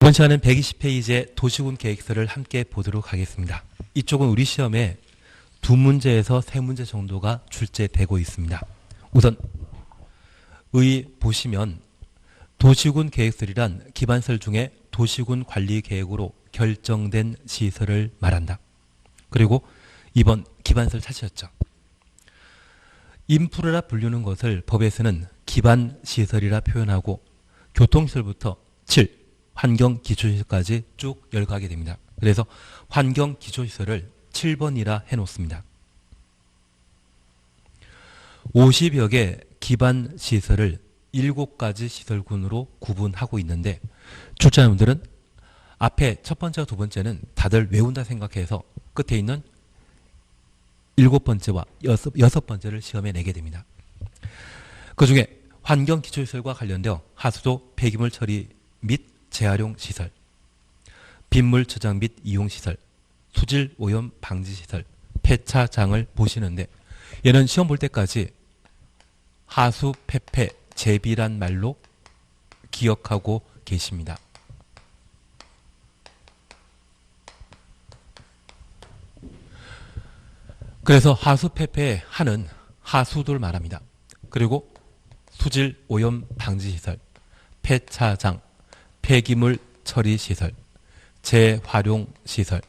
이번 시간은 120페이지의 도시군 계획서를 함께 보도록 하겠습니다. 이쪽은 우리 시험에 2문제에서 3문제 정도가 출제되고 있습니다. 우선 보시면 도시군 계획설이란 기반설 중에 도시군 관리 계획으로 결정된 시설을 말한다. 그리고 2번 기반설 찾으셨죠. 인프라라 불리는 것을 법에서는 기반시설이라 표현하고 교통시설부터 7, 환경기초시설까지 쭉 열거하게 됩니다. 그래서 환경기초시설을 7번이라 해놓습니다. 50여 개 기반시설을 7가지 시설군으로 구분하고 있는데 출제자분들은 앞에 첫 번째와 두 번째는 다들 외운다 생각해서 끝에 있는 7번째와 6번째를 시험에 내게 됩니다. 그 중에 환경기초시설과 관련되어 하수도 폐기물 처리 및 재활용 시설, 빗물 저장 및 이용 시설, 수질 오염 방지 시설, 폐차장을 보시는데 얘는 시험 볼 때까지 하수 폐폐 제비란 말로 기억하고 계십니다. 그래서 하수 폐폐 하는 하수도를 말합니다. 그리고 수질 오염 방지 시설, 폐차장, 폐기물 처리 시설, 재활용 시설,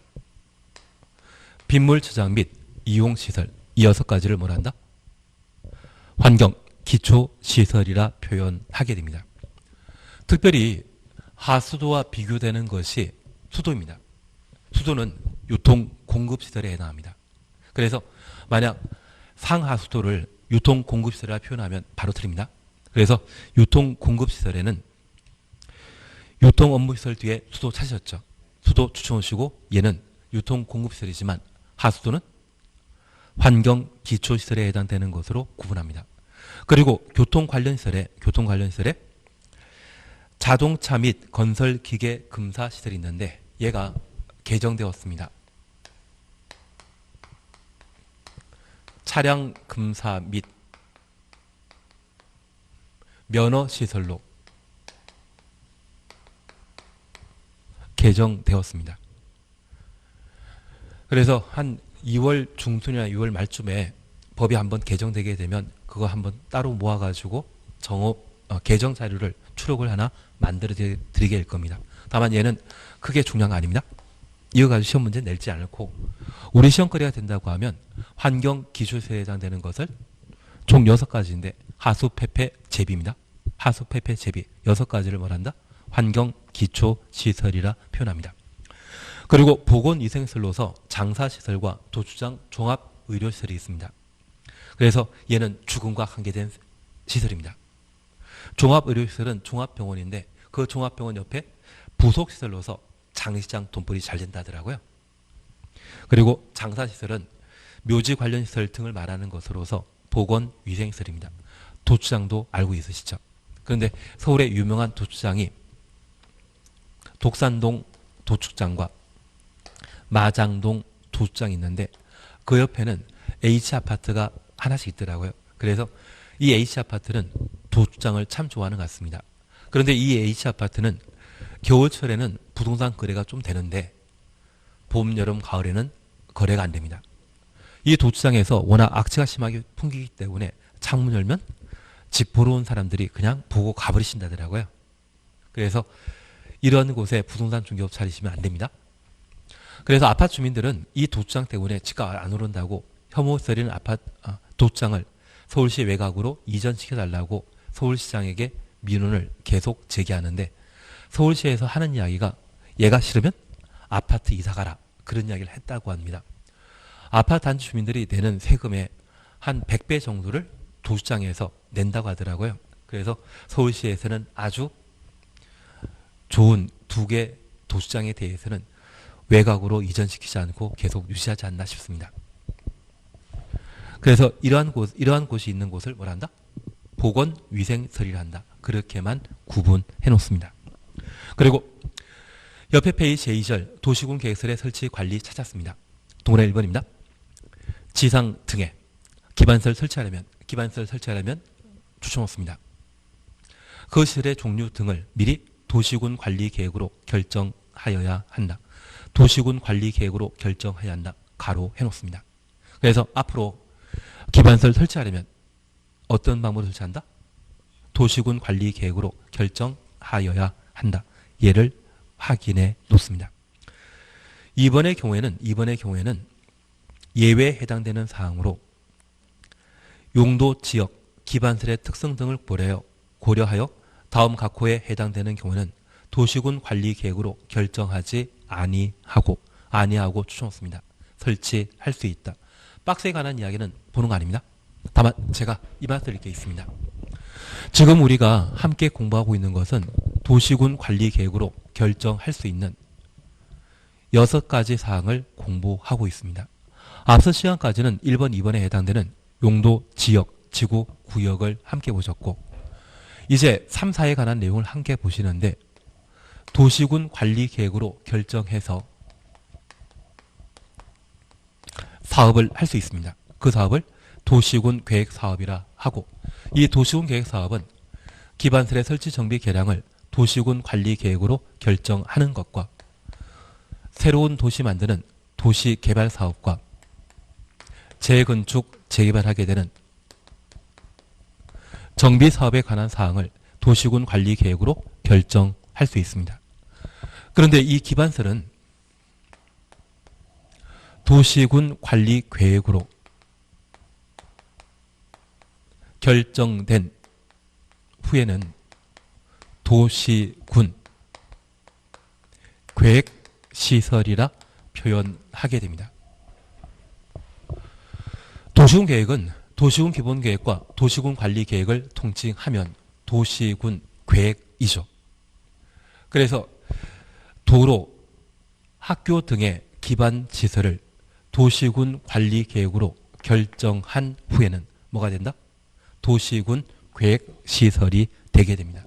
빗물 저장 및 이용 시설, 이 6가지를 뭐란다? 환경 기초 시설이라 표현하게 됩니다. 특별히 하수도와 비교되는 것이 수도입니다. 수도는 유통 공급 시설에 해당합니다. 그래서 만약 상하수도를 유통 공급 시설이라 표현하면 바로 틀립니다. 그래서 유통 공급 시설에는 유통 업무 시설 뒤에 수도 찾으셨죠. 수도 추천하시고 얘는 유통 공급 시설이지만 하수도는 환경 기초 시설에 해당되는 것으로 구분합니다. 그리고 교통 관련 시설에 자동차 및 건설 기계 금사 시설이 있는데 얘가 개정되었습니다. 차량 금사 및 면허 시설로 개정되었습니다. 그래서 한 2월 중순이나 6월 말쯤에 법이 한번 개정되게 되면 그거 한번 따로 모아가지고 개정 자료를 추록을 하나 만들어 드리게 될 겁니다. 다만 얘는 크게 중요한 거 아닙니다. 이거 가지고 시험 문제 낼지 않고 우리 시험거리가 된다고 하면 환경 기초시설에 해당되는 것을 총 6가지인데 하수 폐폐 제비입니다. 하수 폐폐 제비 6가지를 뭐란다? 환경 기초 시설이라 표현합니다. 그리고 보건위생시설로서 장사시설과 도축장 종합의료시설이 있습니다. 그래서 얘는 죽음과 관계된 시설입니다. 종합의료시설은 종합병원인데 그 종합병원 옆에 부속시설로서 장례식장 돈벌이 잘 된다 하더라고요. 그리고 장사시설은 묘지 관련 시설 등을 말하는 것으로서 보건위생시설입니다. 도축장도 알고 있으시죠? 그런데 서울의 유명한 도축장이 독산동 도축장과 마장동 도축장이 있는데 그 옆에는 H아파트가 하나씩 있더라고요. 그래서 이 H아파트는 도축장을 참 좋아하는 것 같습니다. 그런데 이 H아파트는 겨울철에는 부동산 거래가 좀 되는데 봄, 여름, 가을에는 거래가 안 됩니다. 이 도축장에서 워낙 악취가 심하게 풍기기 때문에 창문 열면 집 보러 온 사람들이 그냥 보고 가버리신다더라고요. 그래서 이런 곳에 부동산 중개업 차리시면 안 됩니다. 그래서 아파트 주민들은 이 도축장 때문에 집값 안 오른다고 혐오스러운 도축장을 서울시 외곽으로 이전시켜달라고 서울시장에게 민원을 계속 제기하는데 서울시에서 하는 이야기가 얘가 싫으면 아파트 이사가라 그런 이야기를 했다고 합니다. 아파트 단지 주민들이 내는 세금의 한 100배 정도를 도축장에서 낸다고 하더라고요. 그래서 서울시에서는 아주 좋은 2개 도축장에 대해서는 외곽으로 이전시키지 않고 계속 유지하지 않나 싶습니다. 그래서 이러한 곳이 있는 곳을 뭐란다? 보건위생설이라 한다. 그렇게만 구분해 놓습니다. 그리고 옆에 페이지 제2절 도시군 계획설의 설치 관리 찾았습니다. 동그라미 1번입니다. 지상 등에 기반설 설치하려면 추천 없습니다. 그 시설의 종류 등을 미리 도시군 관리 계획으로 결정하여야 한다. 도시군 관리 계획으로 결정해야 한다. 가로 해놓습니다. 그래서 앞으로 기반서를 설치하려면 어떤 방법으로 설치한다? 도시군 관리 계획으로 결정하여야 한다. 얘를 확인해 놓습니다. 이번의 경우에는 예외에 해당되는 사항으로 용도, 지역, 기반설의 특성 등을 고려하여 다음 각호에 해당되는 경우는 도시군 관리 계획으로 결정하지 아니하고 추천했습니다. 설치할 수 있다. 박스에 관한 이야기는 보는 거 아닙니다. 다만 제가 이 말씀드릴 게 있습니다. 지금 우리가 함께 공부하고 있는 것은 도시군 관리 계획으로 결정할 수 있는 6가지 사항을 공부하고 있습니다. 앞서 시간까지는 1번, 2번에 해당되는 용도, 지역, 지구, 구역을 함께 보셨고 이제 3, 4에 관한 내용을 함께 보시는데 도시군 관리 계획으로 결정해서 사업을 할 수 있습니다. 그 사업을 도시군 계획 사업이라 하고 이 도시군 계획 사업은 기반설의 설치 정비 개량을 도시군 관리 계획으로 결정하는 것과 새로운 도시 만드는 도시 개발 사업과 재건축, 재개발하게 되는 정비 사업에 관한 사항을 도시군 관리 계획으로 결정할 수 있습니다. 그런데 이 기반설은 도시군 관리 계획으로 결정된 후에는 도시군 계획시설이라 표현하게 됩니다. 도시군 계획은 도시군 기본계획과 도시군 관리계획을 통칭하면 도시군 계획이죠. 그래서 도로, 학교 등의 기반시설을 도시군 관리계획으로 결정한 후에는 뭐가 된다? 도시군 계획시설이 되게 됩니다.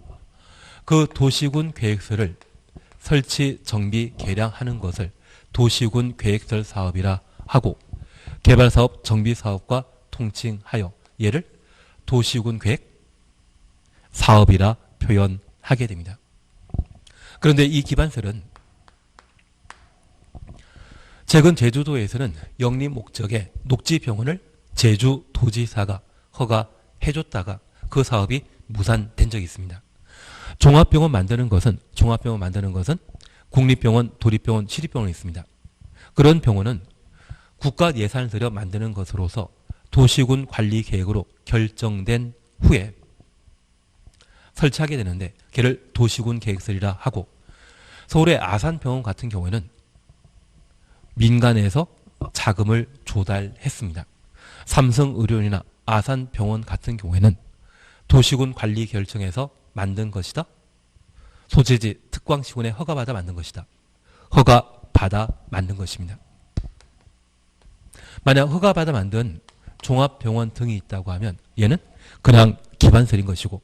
그 도시군 계획서를 설치, 정비, 개량하는 것을 도시군 계획설 사업이라 하고 개발사업, 정비사업과 통칭하여 얘를 도시군 계획 사업이라 표현하게 됩니다. 그런데 이 기반설은 최근 제주도에서는 영리 목적의 녹지병원을 제주도지사가 허가해줬다가 그 사업이 무산된 적이 있습니다. 종합병원 만드는 것은 국립병원, 도립병원, 시립병원이 있습니다. 그런 병원은 국가 예산을 들여 만드는 것으로서 도시군 관리 계획으로 결정된 후에 설치하게 되는데 걔를 도시군 계획설이라 하고 서울의 아산병원 같은 경우에는 민간에서 자금을 조달했습니다. 삼성의료원이나 아산병원 같은 경우에는 도시군 관리 결정에서 만든 것이다. 소재지 특광시군에 허가받아 만든 것이다. 허가받아 만든 것입니다. 만약 허가받아 만든 종합병원 등이 있다고 하면 얘는 그냥 기반설인 것이고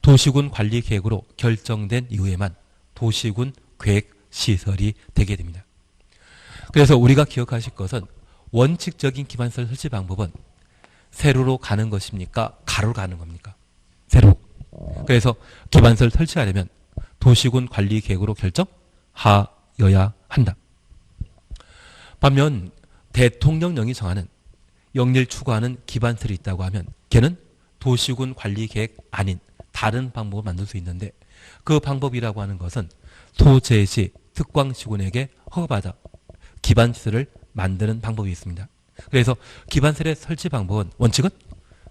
도시군 관리 계획으로 결정된 이후에만 도시군 계획시설이 되게 됩니다. 그래서 우리가 기억하실 것은 원칙적인 기반설 설치 방법은 세로로 가는 것입니까? 가로로 가는 겁니까? 세로. 그래서 기반설 설치하려면 도시군 관리 계획으로 결정하여야 한다. 반면 대통령령이 정하는 영리를 추구하는 기반설이 있다고 하면 걔는 도시군 관리 계획 아닌 다른 방법을 만들 수 있는데 그 방법이라고 하는 것은 소재지 특광시군에게 허가받아 기반시설을 만드는 방법이 있습니다. 그래서 기반설의 설치 방법은 원칙은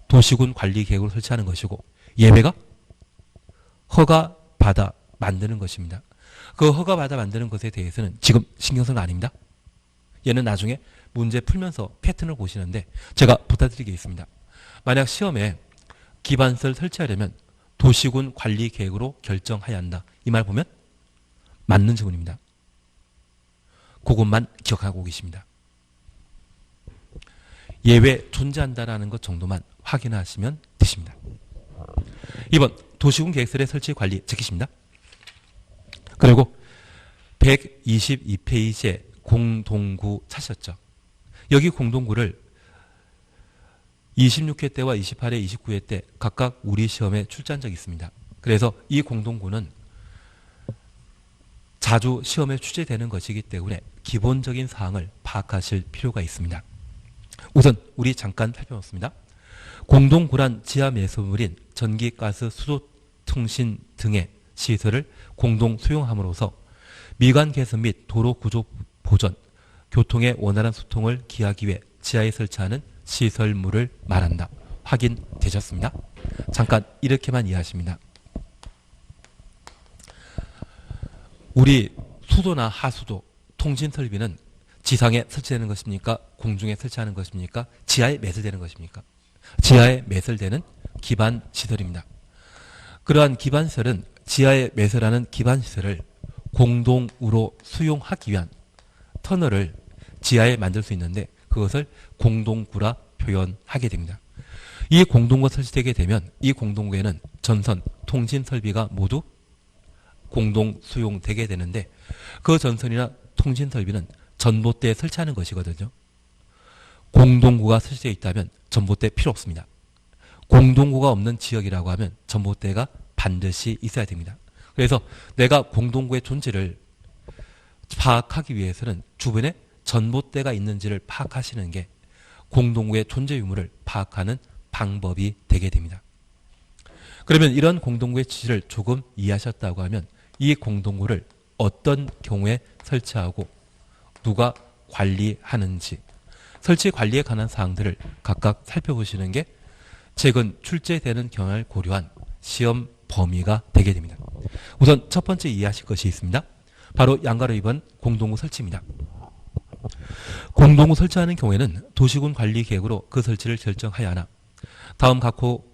도시군 관리 계획으로 설치하는 것이고 예외가 허가받아 만드는 것입니다. 그 허가받아 만드는 것에 대해서는 지금 신경 쓰는 거 아닙니다. 얘는 나중에 문제 풀면서 패턴을 보시는데 제가 부탁드리겠습니다. 만약 시험에 기반설 설치하려면 도시군 관리 계획으로 결정해야 한다. 이 말 보면 맞는 질문입니다. 그것만 기억하고 계십니다. 예외 존재한다라는 것 정도만 확인하시면 되십니다. 2번 도시군 계획설의 설치 관리 지키십니다. 그리고 122페이지에 공동구 찾으셨죠. 여기 공동구를 26회 때와 28회, 29회 때 각각 우리 시험에 출제한 적이 있습니다. 그래서 이 공동구는 자주 시험에 출제되는 것이기 때문에 기본적인 사항을 파악하실 필요가 있습니다. 우선 우리 잠깐 살펴봤습니다. 공동구란 지하 매수물인 전기, 가스, 수도, 통신 등의 시설을 공동 수용함으로써 미관 개선 및 도로 구조 보전, 교통의 원활한 소통을 기하기 위해 지하에 설치하는 시설물을 말한다. 확인되셨습니다? 잠깐 이렇게만 이해하십니다. 우리 수도나 하수도, 통신 설비는 지상에 설치되는 것입니까? 공중에 설치하는 것입니까? 지하에 매설되는 것입니까? 지하에 매설되는 기반 시설입니다. 그러한 기반 시설은 지하에 매설하는 기반 시설을 공동으로 수용하기 위한 터널을 지하에 만들 수 있는데 그것을 공동구라 표현하게 됩니다. 이 공동구가 설치되게 되면 이 공동구에는 전선, 통신 설비가 모두 공동 수용되게 되는데 그 전선이나 통신 설비는 전봇대에 설치하는 것이거든요. 공동구가 설치되어 있다면 전봇대 필요 없습니다. 공동구가 없는 지역이라고 하면 전봇대가 반드시 있어야 됩니다. 그래서 내가 공동구의 존재를 파악하기 위해서는 주변에 전봇대가 있는지를 파악하시는 게 공동구의 존재 유무를 파악하는 방법이 되게 됩니다. 그러면 이런 공동구의 취지를 조금 이해하셨다고 하면 이 공동구를 어떤 경우에 설치하고 누가 관리하는지 설치 관리에 관한 사항들을 각각 살펴보시는 게 최근 출제되는 경향을 고려한 시험 범위가 되게 됩니다. 우선 첫 번째 이해하실 것이 있습니다. 바로 양가로 2번 공동구 설치입니다. 공동구 설치하는 경우에는 도시군 관리 계획으로 그 설치를 결정하여야 하나 다음 각호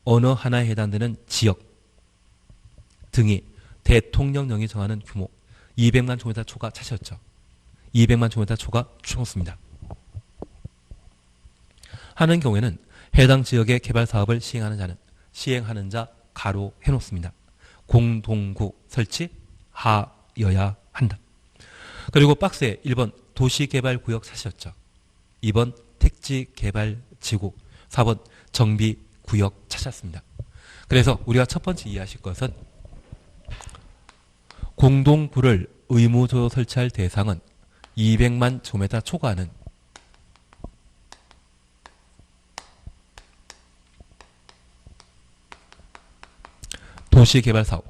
어느 하나에 해당되는 지역 등이 대통령령이 정하는 규모 200만 제곱미터 초과 차시였죠. 200만 제곱미터 초과 추웠습니다. 하는 경우에는 해당 지역의 개발 사업을 시행하는 자 가로 해놓습니다. 공동구 설치 하여야 한다. 그리고 박스에 1번 도시개발구역 차시였죠. 2번 택지개발지구, 4번 정비구역 찾았습니다. 그래서 우리가 첫 번째 이해하실 것은 공동구를 의무적으로 설치할 대상은 200만 제곱미터 초과하는 도시개발사업,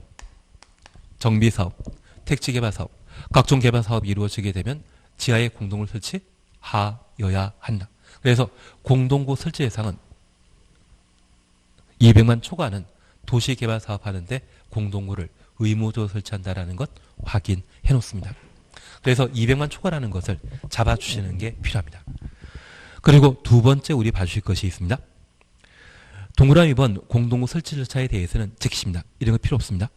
정비사업, 택지개발사업, 각종 개발사업이 이루어지게 되면 지하에 공동구를 설치하여야 한다. 그래서 공동구 설치 대상은 200만 초과하는 도시개발사업 하는데 공동구를 의무적으로 설치한다는 것 확인해 놓습니다. 그래서 200만 초과라는 것을 잡아주시는 게 필요합니다. 그리고 두 번째 우리 봐주실 것이 있습니다. 동그라미 2번 공동구 설치 절차에 대해서는 즉시입니다. 이런 거 필요 없습니다.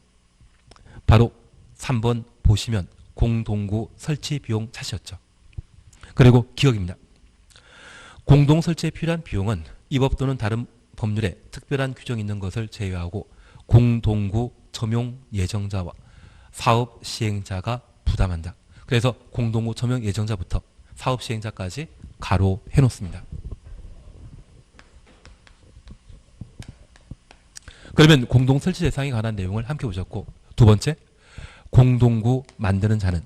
바로 3번 보시면 공동구 설치 비용 차시였죠. 그리고 기억입니다. 공동 설치에 필요한 비용은 이 법 또는 다른 법률에 특별한 규정이 있는 것을 제외하고 공동구 점용 예정자와 사업 시행자가 부담한다. 그래서 공동구 점용 예정자부터 사업 시행자까지 가로 해놓습니다. 그러면 공동 설치 대상에 관한 내용을 함께 보셨고 두 번째 공동구 만드는 자는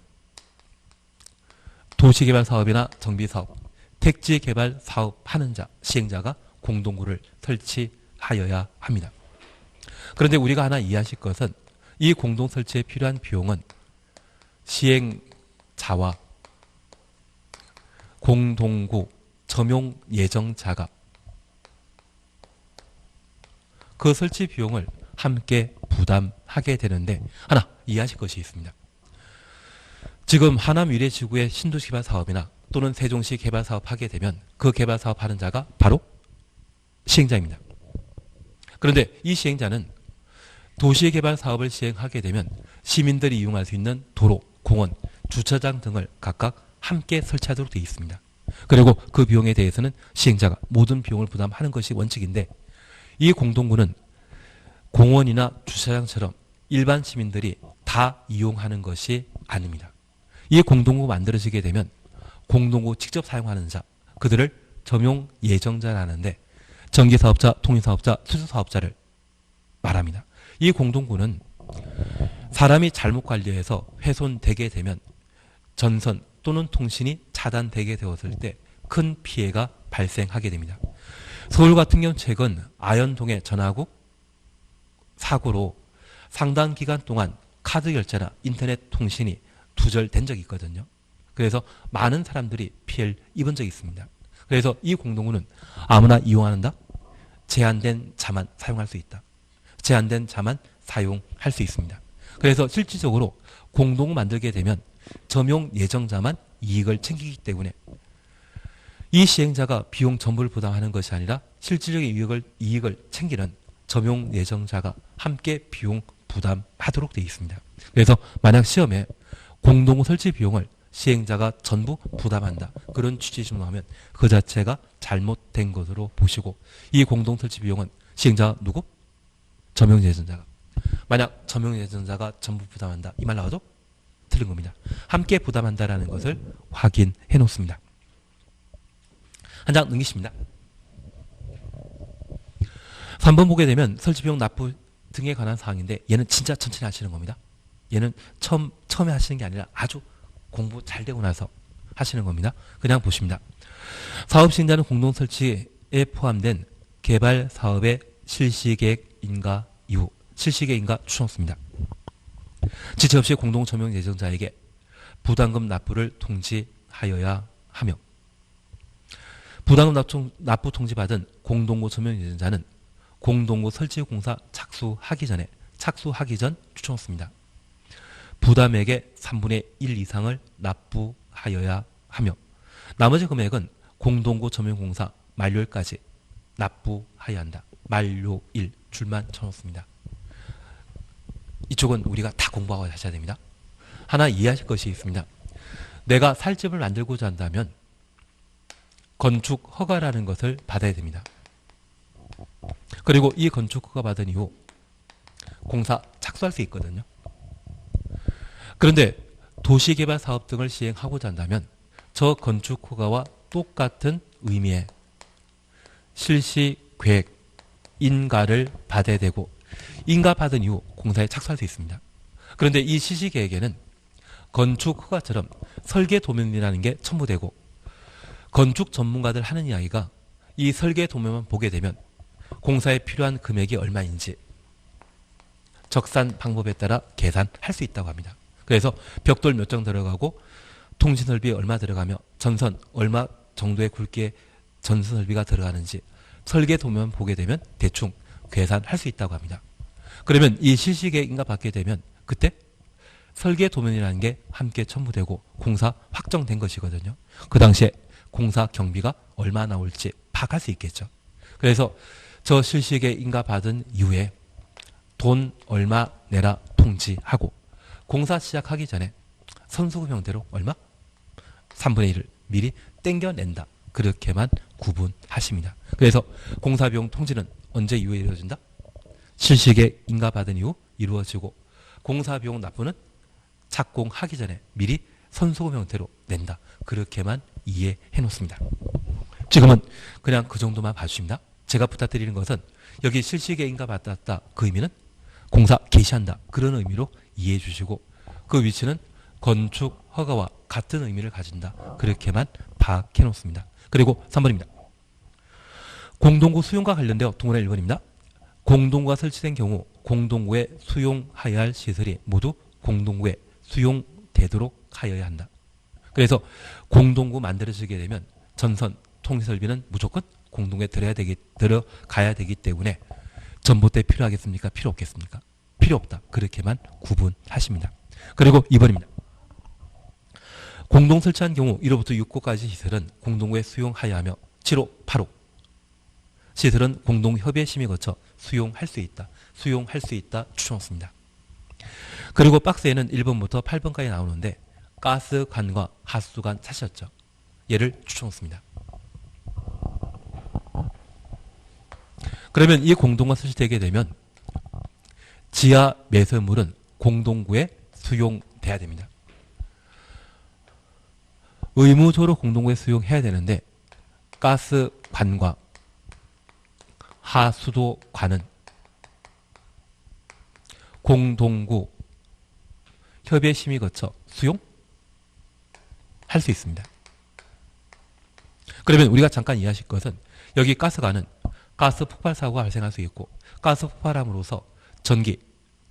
도시개발 사업이나 정비사업, 택지개발 사업 하는 자, 시행자가 공동구를 설치하여야 합니다. 그런데 우리가 하나 이해하실 것은 이 공동 설치에 필요한 비용은 시행자와 공동구 점용 예정자가 그 설치 비용을 함께 부담하게 되는데 하나 이해하실 것이 있습니다. 지금 하남 미래지구의 신도시 개발 사업이나 또는 세종시 개발 사업 하게 되면 그 개발 사업 하는 자가 바로 시행자입니다. 그런데 이 시행자는 도시 개발 사업을 시행하게 되면 시민들이 이용할 수 있는 도로, 공원, 주차장 등을 각각 함께 설치하도록 되어 있습니다. 그리고 그 비용에 대해서는 시행자가 모든 비용을 부담하는 것이 원칙인데 이 공동구는 공원이나 주차장처럼 일반 시민들이 다 이용하는 것이 아닙니다. 이 공동구 만들어지게 되면 공동구 직접 사용하는 자, 그들을 점용 예정자라는데 전기사업자, 통신사업자, 수소사업자를 말합니다. 이 공동구는 사람이 잘못 관리해서 훼손되게 되면 전선 또는 통신이 차단되게 되었을 때 큰 피해가 발생하게 됩니다. 서울 같은 경우 최근 아현동의 전화국 사고로 상당 기간 동안 카드 결제나 인터넷 통신이 두절된 적이 있거든요. 그래서 많은 사람들이 피해를 입은 적이 있습니다. 그래서 이 공동구는 아무나 이용한다? 제한된 자만 사용할 수 있다. 제한된 자만 사용할 수 있습니다. 그래서 실질적으로 공동구 만들게 되면 점용 예정자만 이익을 챙기기 때문에 이 시행자가 비용 전부를 부담하는 것이 아니라 실질적인 이익을 챙기는 점용 예정자가 함께 비용 부담하도록 되어 있습니다. 그래서 만약 시험에 공동구 설치 비용을 시행자가 전부 부담한다. 그런 취지 질문하면 그 자체가 잘못된 것으로 보시고 이 공동 설치 비용은 시행자가 누구? 점용 예정자가. 만약 점용 예정자가 전부 부담한다. 이 말 나와도 틀린 겁니다. 함께 부담한다라는 것을 확인해 놓습니다. 한 장 넘기십니다. 3번 보게 되면 설치비용 납부 등에 관한 사항인데 얘는 진짜 천천히 하시는 겁니다. 얘는 처음에 하시는 게 아니라 아주 공부 잘 되고 나서 하시는 겁니다. 그냥 보십니다. 사업 시행자는 공동 설치에 포함된 개발 사업의 실시계획 인가 이후 실시계획 인가 추천습니다. 지체 없이 공동 점용 예정자에게 부담금 납부를 통지하여야 하며 부담금 납부 통지받은 공동구 점용 예정자는 공동구 설치 공사 착수하기 전 추천습니다. 부담액의 3분의 1 이상을 납부하여야 하며 나머지 금액은 공동구 점용공사 만료일까지 납부하여야 한다. 만료일 줄만 쳐놓습니다. 이쪽은 우리가 다 공부하고 하셔야 됩니다. 하나 이해하실 것이 있습니다. 내가 살집을 만들고자 한다면 건축 허가라는 것을 받아야 됩니다. 그리고 이 건축 허가 받은 이후 공사 착수할 수 있거든요. 그런데 도시개발 사업 등을 시행하고자 한다면 저 건축 허가와 똑같은 의미의 실시 계획 인가를 받아야 되고 인가 받은 이후 공사에 착수할 수 있습니다. 그런데 이 실시 계획에는 건축 허가처럼 설계 도면이라는 게 첨부되고 건축 전문가들 하는 이야기가 이 설계 도면만 보게 되면 공사에 필요한 금액이 얼마인지 적산 방법에 따라 계산할 수 있다고 합니다. 그래서 벽돌 몇 장 들어가고 통신설비 얼마 들어가며 전선 얼마 정도의 굵기의 전선설비가 들어가는지 설계 도면 보게 되면 대충 계산할 수 있다고 합니다. 그러면 이 실시계획인가 받게 되면 그때 설계 도면이라는 게 함께 첨부되고 공사 확정된 것이거든요. 그 당시에 공사 경비가 얼마 나올지 파악할 수 있겠죠. 그래서 저 실시계획인가 받은 이후에 돈 얼마 내라 통지하고 공사 시작하기 전에 선수금 형태로 얼마? 3분의 1을 미리 땡겨낸다. 그렇게만 구분하십니다. 그래서 공사비용 통지는 언제 이후에 이루어진다? 실시계획 인가 받은 이후 이루어지고 공사비용 납부는 착공하기 전에 미리 선수금 형태로 낸다. 그렇게만 이해해 놓습니다. 지금은 그냥 그 정도만 봐주십니다. 제가 부탁드리는 것은 여기 실시계획 인가 받았다. 그 의미는 공사 개시한다. 그런 의미로 이해해 주시고 그 위치는 건축 허가와 같은 의미를 가진다. 그렇게만 파악해 놓습니다. 그리고 3번입니다. 공동구 수용과 관련되어 동그라미 1번입니다. 공동구가 설치된 경우 공동구에 수용하여야 할 시설이 모두 공동구에 수용되도록 하여야 한다. 그래서 공동구 만들어지게 되면 전선 통신설비는 무조건 공동구에 들어가야 되기 때문에 전봇대 필요하겠습니까? 필요 없겠습니까? 필요 없다. 그렇게만 구분하십니다. 그리고 2번입니다. 공동 설치한 경우 1호부터 6호까지 시설은 공동구에 수용하여야 하며 7호, 8호 시설은 공동협의회 심의 거쳐 수용할 수 있다. 수용할 수 있다. 추천했습니다. 그리고 박스에는 1번부터 8번까지 나오는데 가스관과 하수관 사셨죠. 얘를 추천했습니다. 그러면 이 공동구가 설치되게 되면 지하 매설물은 공동구에 수용돼야 됩니다. 의무적으로 공동구에 수용해야 되는데 가스관과 하수도관은 공동구 협의의 심의 거쳐 수용할 수 있습니다. 그러면 우리가 잠깐 이해하실 것은 여기 가스관은 가스 폭발 사고가 발생할 수 있고 가스 폭발함으로써 전기,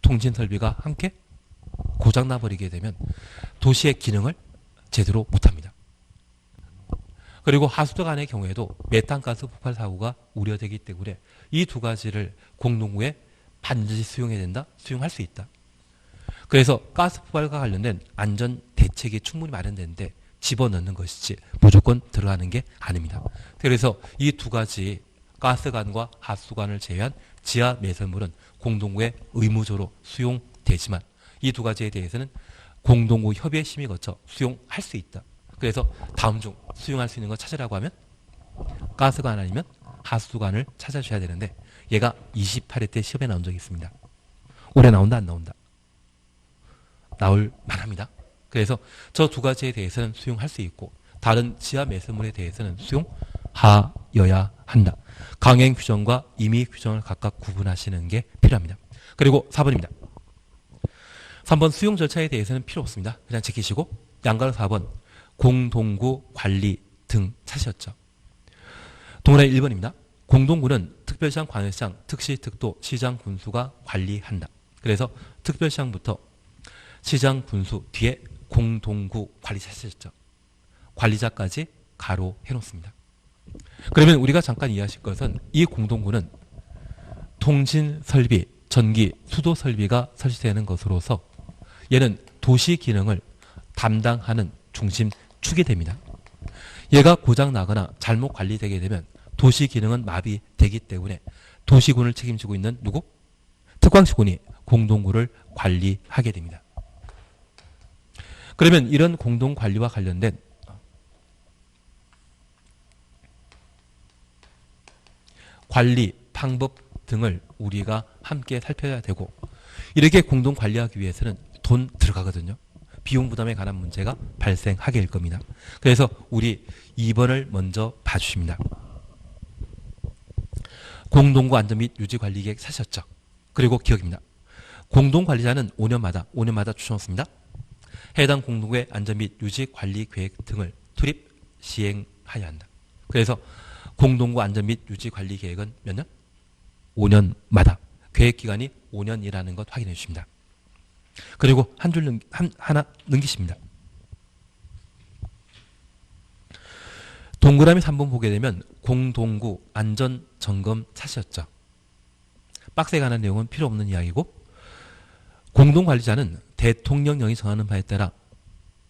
통신 설비가 함께 고장나 버리게 되면 도시의 기능을 제대로 못합니다. 그리고 하수도관의 경우에도 메탄가스 폭발 사고가 우려되기 때문에 이 두 가지를 공동구에 반드시 수용해야 된다, 수용할 수 있다. 그래서 가스 폭발과 관련된 안전 대책이 충분히 마련되는데 집어넣는 것이지 무조건 들어가는 게 아닙니다. 그래서 이 두 가지 가스관과 하수관을 제외한 지하 매설물은 공동구에 의무적으로 수용되지만 이 두 가지에 대해서는 공동구 협의회 심의 거쳐 수용할 수 있다. 그래서 다음 중 수용할 수 있는 거 찾으라고 하면 가스관 아니면 하수관을 찾아줘야 되는데 얘가 28회 때 시험에 나온 적이 있습니다. 올해 나온다 안 나온다? 나올 만합니다. 그래서 저 두 가지에 대해서는 수용할 수 있고 다른 지하 매설물에 대해서는 수용하여야 한다. 강행 규정과 임의 규정을 각각 구분하시는 게 필요합니다. 그리고 4번입니다. 3번 수용 절차에 대해서는 필요 없습니다. 그냥 지키시고 양가로 4번 공동구 관리 등 찾으셨죠. 동그라미 1번입니다. 공동구는 특별시장, 광역시장, 특시, 특도, 시장, 군수가 관리한다. 그래서 특별시장부터 시장, 군수 뒤에 공동구 관리 찾으셨죠. 관리자까지 가로 해놓습니다. 그러면 우리가 잠깐 이해하실 것은 이 공동구는 통신 설비, 전기, 수도 설비가 설치되는 것으로서 얘는 도시 기능을 담당하는 중심 축이 됩니다. 얘가 고장 나거나 잘못 관리되게 되면 도시 기능은 마비되기 때문에 도시군을 책임지고 있는 누구? 특광시군이 공동구를 관리하게 됩니다. 그러면 이런 공동관리와 관련된 관리 방법 등을 우리가 함께 살펴야 되고 이렇게 공동관리하기 위해서는 돈 들어가거든요. 비용 부담에 관한 문제가 발생하게 될 겁니다. 그래서 우리 2번을 먼저 봐주십니다. 공동구 안전 및 유지 관리 계획 사셨죠? 그리고 기억입니다. 공동관리자는 5년마다 추천했습니다. 해당 공동구의 안전 및 유지 관리 계획 등을 투입 시행하여야 한다. 그래서 공동구 안전 및 유지 관리 계획은 몇 년? 5년마다. 계획 기간이 5년이라는 것 확인해 주십니다. 그리고 하나 넘기십니다. 동그라미 3번 보게 되면 공동구 안전 점검 찾으셨죠. 박스에 관한 내용은 필요 없는 이야기고 공동관리자는 대통령령이 정하는 바에 따라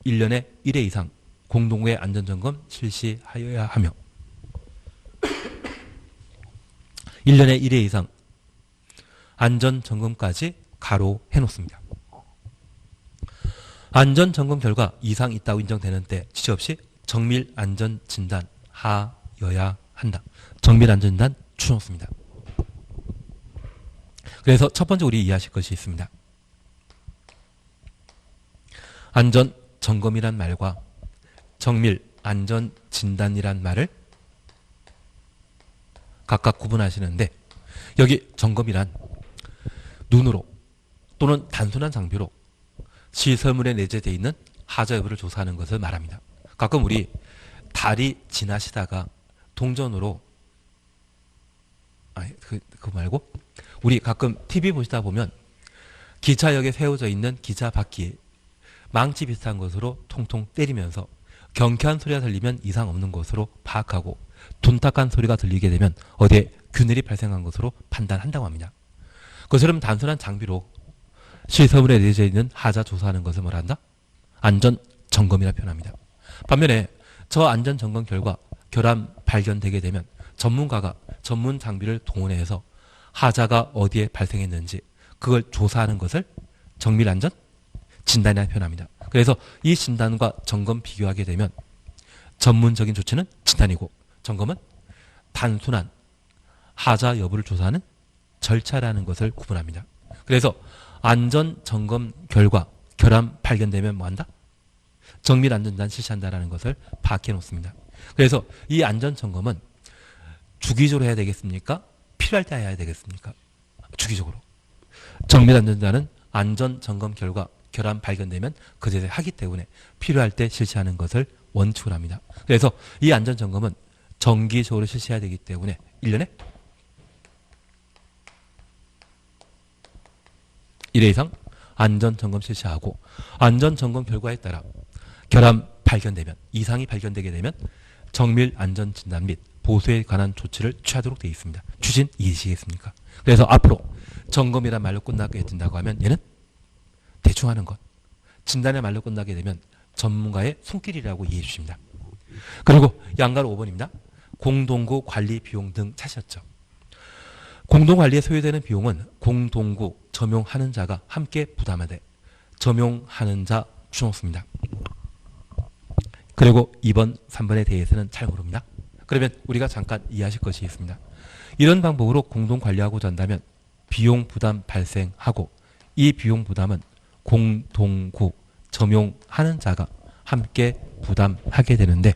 1년에 1회 이상 공동구의 안전점검 실시하여야 하며 1년에 1회 이상 안전점검까지 가로 해놓습니다. 안전점검 결과 이상 있다고 인정되는 때 지체 없이 정밀안전진단 하여야 한다. 정밀안전진단 추천했습니다. 그래서 첫 번째 우리 이해하실 것이 있습니다. 안전점검이란 말과 정밀안전진단이란 말을 각각 구분하시는데 여기 점검이란 눈으로 또는 단순한 장비로 시설물에 내재되어 있는 하자 여부를 조사하는 것을 말합니다. 가끔 우리 다리 지나시다가 동전으로 그거 말고 우리 가끔 TV 보시다 보면 기차역에 세워져 있는 기차 바퀴에 망치 비슷한 것으로 통통 때리면서 경쾌한 소리가 들리면 이상 없는 것으로 파악하고 둔탁한 소리가 들리게 되면 어디에 균열이 발생한 것으로 판단한다고 합니다. 그것처럼 단순한 장비로 시설물에 내재되어 있는 하자 조사하는 것을 뭐라 한다? 안전점검이라 표현합니다. 반면에 저 안전점검 결과 결함 발견되게 되면 전문가가 전문 장비를 동원해서 하자가 어디에 발생했는지 그걸 조사하는 것을 정밀안전 진단이라 표현합니다. 그래서 이 진단과 점검 비교하게 되면 전문적인 조치는 진단이고 점검은 단순한 하자 여부를 조사하는 절차라는 것을 구분합니다. 그래서 안전점검 결과 결함 발견되면 뭐한다? 정밀안전진단 실시한다라는 것을 파악해 놓습니다. 그래서 이 안전점검은 주기적으로 해야 되겠습니까? 필요할 때 해야 되겠습니까? 주기적으로. 정밀안전진단은 안전점검 결과 결함 발견되면 그제야 하기 때문에 필요할 때 실시하는 것을 원칙으로 합니다. 그래서 이 안전점검은 정기적으로 실시해야 되기 때문에 1년에 1회 이상 안전점검 실시하고 안전점검 결과에 따라 결함 발견되면 이상이 발견되게 되면 정밀 안전진단 및 보수에 관한 조치를 취하도록 되어 있습니다. 추진 이해시겠습니까? 그래서 앞으로 점검이란 말로 끝나게 된다고 하면 얘는 대충 하는 것, 진단의 말로 끝나게 되면 전문가의 손길이라고 이해해 주십니다. 그리고 양가로 5번입니다. 공동구 관리 비용 등 찾으셨죠. 공동관리에 소요되는 비용은 공동구 점용하는 자가 함께 부담하되 점용하는 자 주놓습니다. 그리고 2번, 3번에 대해서는 잘 모릅니다. 그러면 우리가 잠깐 이해하실 것이 있습니다. 이런 방법으로 공동관리하고자 한다면 비용 부담 발생하고 이 비용 부담은 공동구 점용하는 자가 함께 부담하게 되는데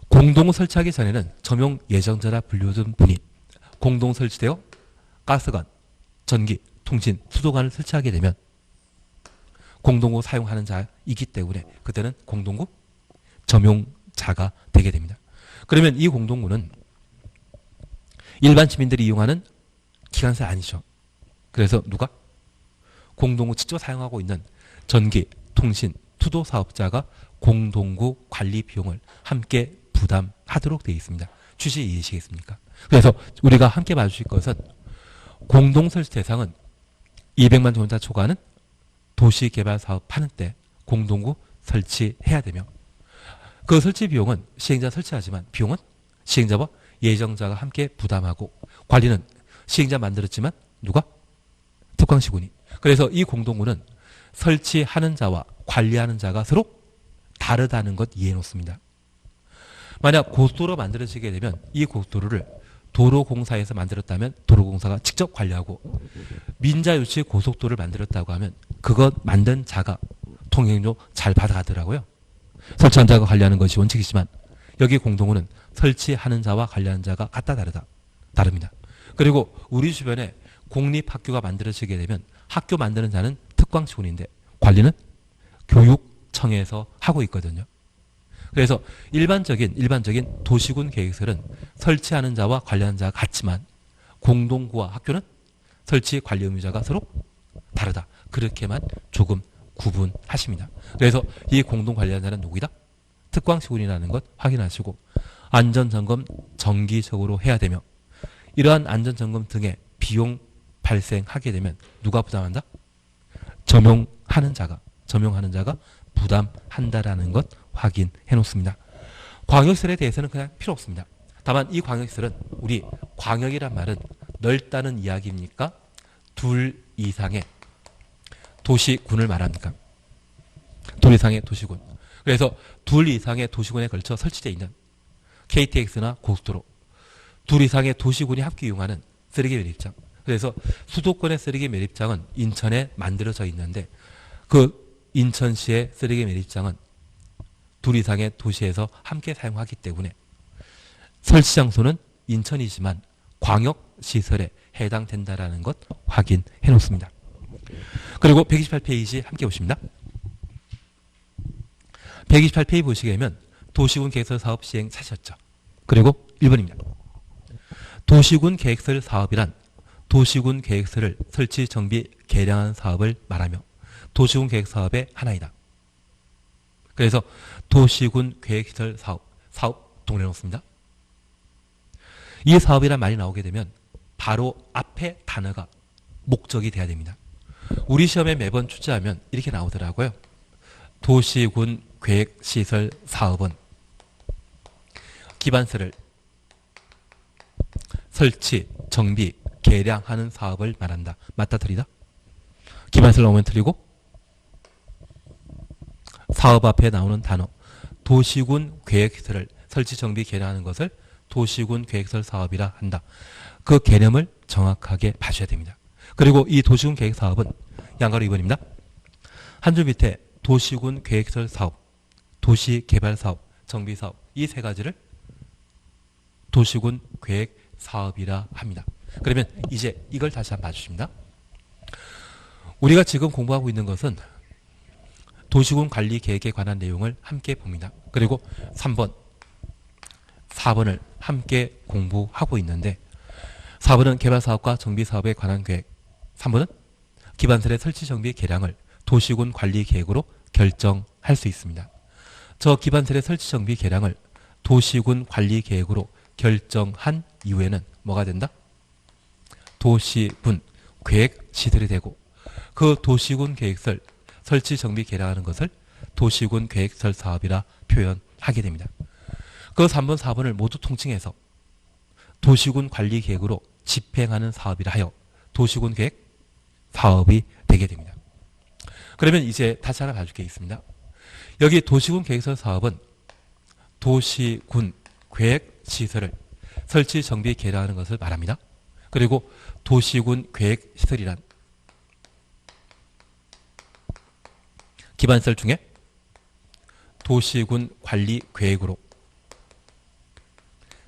공동 설치하기 전에는 점용 예정자라 불리우던 분이 공동 설치되어 가스관, 전기, 통신, 수도관을 설치하게 되면 공동구 사용하는 자이기 때문에 그때는 공동구 점용자가 되게 됩니다. 그러면 이 공동구는 일반 시민들이 이용하는 기관세 아니죠. 그래서 누가? 공동구 직접 사용하고 있는 전기, 통신, 수도 사업자가 공동구 관리 비용을 함께 부담하도록 되어 있습니다. 취지 이해하시겠습니까? 그래서 우리가 함께 봐주실 것은 공동설치 대상은 200만 종자 초과하는 도시개발 사업 하는 때 공동구 설치해야 되며 그 설치 비용은 시행자 설치하지만 비용은 시행자와 예정자가 함께 부담하고 관리는 시행자 만들었지만 누가? 특광시군이. 그래서 이 공동구는 설치하는 자와 관리하는 자가 서로 다르다는 것 이해해 놓습니다. 만약 고속도로 만들어지게 되면 이 고속도로를 도로공사에서 만들었다면 도로공사가 직접 관리하고 민자유치 고속도로를 만들었다고 하면 그것 만든 자가 통행료 잘 받아가더라고요. 설치한 자가 관리하는 것이 원칙이지만 여기 공동구는 설치하는 자와 관리하는 자가 같다 다릅니다. 그리고 우리 주변에 공립학교가 만들어지게 되면 학교 만드는 자는 특광시군인데 관리는 교육청에서 하고 있거든요. 그래서 일반적인 도시군 계획설은 설치하는 자와 관리하는 자가 같지만 공동구와 학교는 설치 관리 의무자가 서로 다르다. 그렇게만 조금 구분하십니다. 그래서 이 공동관리하는 자는 누구이다? 특광시군이라는 것 확인하시고 안전점검 정기적으로 해야 되며 이러한 안전점검 등의 비용 발생하게 되면 누가 부담한다? 점용하는 자가 부담한다라는 것 확인해 놓습니다. 광역시설에 대해서는 그냥 필요 없습니다. 다만 이 광역시설은 우리 광역이란 말은 넓다는 이야기입니까? 둘 이상의 도시군을 말합니까? 둘 이상의 도시군. 그래서 둘 이상의 도시군에 걸쳐 설치되어 있는 KTX나 고속도로, 둘 이상의 도시군이 함께 이용하는 쓰레기 매립장. 그래서 수도권의 쓰레기 매립장은 인천에 만들어져 있는데 그 인천시의 쓰레기 매립장은 둘 이상의 도시에서 함께 사용하기 때문에 설치 장소는 인천이지만 광역시설에 해당된다라는 것 확인해 놓습니다. 그리고 128페이지 함께 보십니다. 128페이지 보시게 되면 도시군 계획설 사업 시행 찾으셨죠. 그리고 1번입니다. 도시군 계획설 사업이란 도시군 계획설을 설치, 정비, 개량한 사업을 말하며 도시군 계획 사업의 하나이다. 그래서 도시군 계획시설 사업 동일해 놓습니다. 이 사업이란 말이 나오게 되면 바로 앞에 단어가 목적이 돼야 됩니다. 우리 시험에 매번 출제하면 이렇게 나오더라고요. 도시군 계획시설 사업은 기반시설을 설치, 정비, 개량하는 사업을 말한다. 맞다 틀리다? 기반시설 나오면 틀리고 사업 앞에 나오는 단어 도시군 계획시설을 설치, 정비, 개량하는 것을 도시군 계획시설 사업이라 한다. 그 개념을 정확하게 봐셔야 됩니다. 그리고 이 도시군 계획 사업은 양가로 2번입니다. 한 줄 밑에 도시군 계획시설 사업, 도시개발 사업, 정비 사업 이 세 가지를 도시군 계획 사업이라 합니다. 그러면 이제 이걸 다시 한번 봐주십니다. 우리가 지금 공부하고 있는 것은 도시군 관리 계획에 관한 내용을 함께 봅니다. 그리고 3번, 4번을 함께 공부하고 있는데 4번은 개발사업과 정비사업에 관한 계획, 3번은 기반설의 설치 정비 계량을 도시군 관리 계획으로 결정할 수 있습니다. 저 기반설의 설치 정비 계량을 도시군 관리 계획으로 결정한 이후에는 뭐가 된다? 도시군 계획 시설이 되고 그 도시군 계획설 설치 정비 계량하는 것을 도시군 계획설 사업이라 표현하게 됩니다. 그 3번, 4번을 모두 통칭해서 도시군 관리 계획으로 집행하는 사업이라 하여 도시군 계획 사업이 되게 됩니다. 그러면 이제 다시 하나 봐줄 게 있습니다. 여기 도시군 계획설 사업은 도시군 계획 시설을 설치 정비 계량하는 것을 말합니다. 그리고 도시군 계획 시설이란 기반설 중에 도시군 관리 계획으로